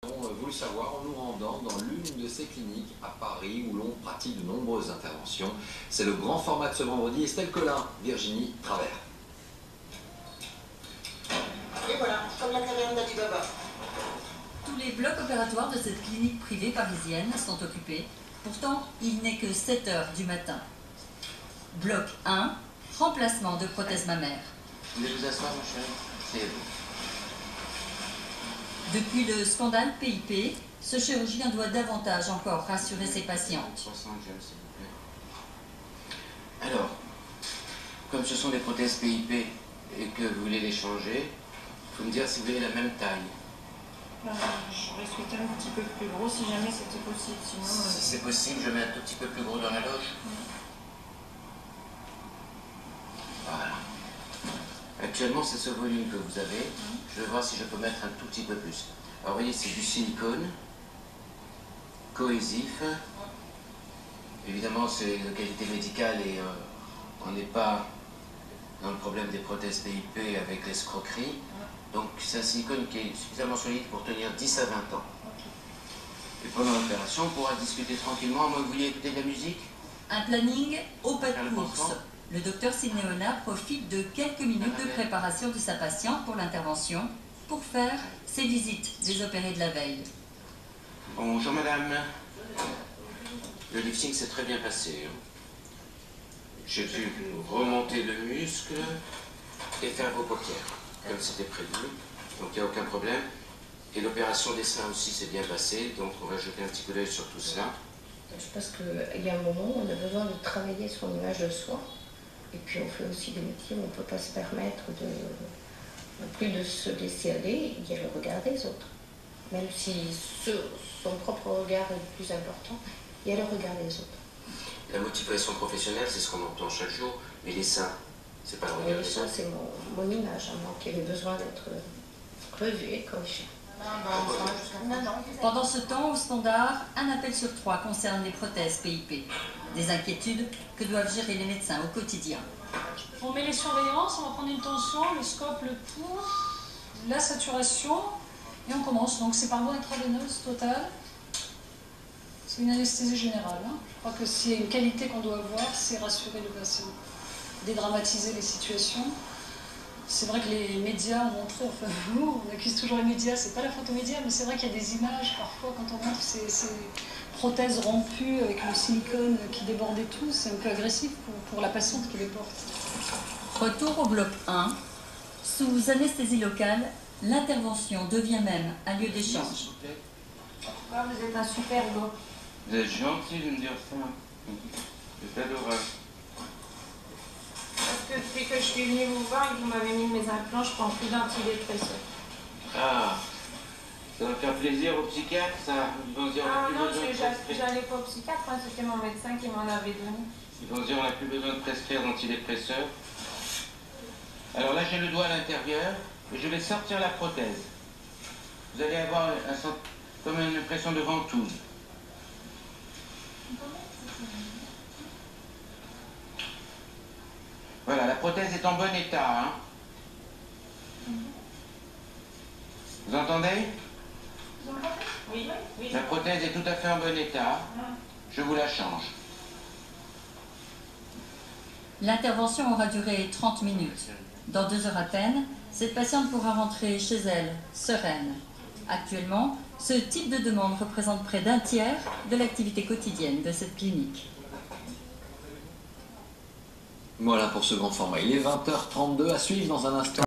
Nous avons voulu savoir en nous rendant dans l'une de ces cliniques à Paris où l'on pratique de nombreuses interventions. C'est le grand format de ce vendredi. Estelle Collin, Virginie Travers. Et voilà, comme la caverne d'Ali Baba. Tous les blocs opératoires de cette clinique privée parisienne sont occupés. Pourtant, il n'est que 7 heures du matin. Bloc 1, remplacement de prothèses mammaires. Vous voulez vous asseoir, mon chéri? C'est vous. Depuis le scandale PIP, ce chirurgien doit davantage encore rassurer ses patientes. 60 jeunes, s'il vous plaît. Alors, comme ce sont des prothèses PIP et que vous voulez les changer, il faut me dire si vous avez la même taille. J'aurais souhaité un petit peu plus gros si jamais c'était possible. Sinon, Si c'est possible, je mets un tout petit peu plus gros dans la loge. Voilà. Actuellement, c'est ce volume que vous avez. Je vais voir si je peux mettre un tout petit peu plus. Alors, vous voyez, c'est du silicone, cohésif. Évidemment, c'est de qualité médicale et on n'est pas dans le problème des prothèses PIP avec l'escroquerie. Donc, c'est un silicone qui est suffisamment solide pour tenir 10 à 20 ans. Et pendant l'opération, on pourra discuter tranquillement, à moins que vous vouliez écouter de la musique. Un planning au pas de course. Le docteur Sinéona profite de quelques minutes de préparation de sa patiente pour l'intervention, pour faire ses visites des opérés de la veille. Bonjour madame. Le lifting s'est très bien passé. J'ai pu remonter le muscle et faire vos paupières, comme c'était prévu. Donc il n'y a aucun problème. Et l'opération des seins aussi s'est bien passée, donc on va jeter un petit coup d'œil sur tout cela. Je pense qu'il y a un moment où on a besoin de travailler son image de soi. Et puis on fait aussi des métiers où on ne peut pas se permettre de non plus de se laisser aller. Il y a le regard des autres. Même si son propre regard est le plus important, il y a le regard des autres. La motivation professionnelle, c'est ce qu'on entend chaque jour, mais les seins, c'est pas le regard Et des ça, autres. c'est mon image, à moi, qui avait besoin d'être revue et corrigée. Pendant ce temps, au standard, un appel sur 3 concerne les prothèses PIP. Des inquiétudes que doivent gérer les médecins au quotidien. on met les surveillances, on va prendre une tension, le scope, le pouls, la saturation, et on commence. Donc c'est par voie intraveineuse totale. C'est une anesthésie générale. Je crois que s'il y a une qualité qu'on doit avoir, c'est rassurer le patient, dédramatiser les situations. C'est vrai que les médias ont montré, enfin nous, on accuse toujours les médias, c'est pas la faute aux médias, mais c'est vrai qu'il y a des images parfois quand on montre ces prothèses rompues avec le silicone qui débordait tout, c'est un peu agressif pour la patiente qui les porte. Retour au bloc 1. Sous anesthésie locale, l'intervention devient même un lieu d'échange. Vous êtes un super gars. Vous êtes gentil de me dire ça. C'est adorable. Parce que depuis que je suis venue vous voir et que vous m'avez mis mes implants, je prends plus d'antidépresseurs. Ah, ça va faire plaisir aux psychiatres, ça. Ils vont se dire, on n'a plus besoin de prescrire. j'allais pas au psychiatre, hein, c'était mon médecin qui m'en avait donné. Ils vont se dire, on n'a plus besoin de prescrire d'antidépresseurs. Alors là, j'ai le doigt à l'intérieur et je vais sortir la prothèse. Vous allez avoir comme une impression de ventouse. Voilà, la prothèse est en bon état. Hein. Vous entendez? Oui, oui. La prothèse est tout à fait en bon état. Je vous la change. L'intervention aura duré 30 minutes. Dans 2 heures à peine, cette patiente pourra rentrer chez elle, sereine. Actuellement, ce type de demande représente près d'un tiers de l'activité quotidienne de cette clinique. Voilà pour ce grand format. Il est 20h32 à suivre dans un instant.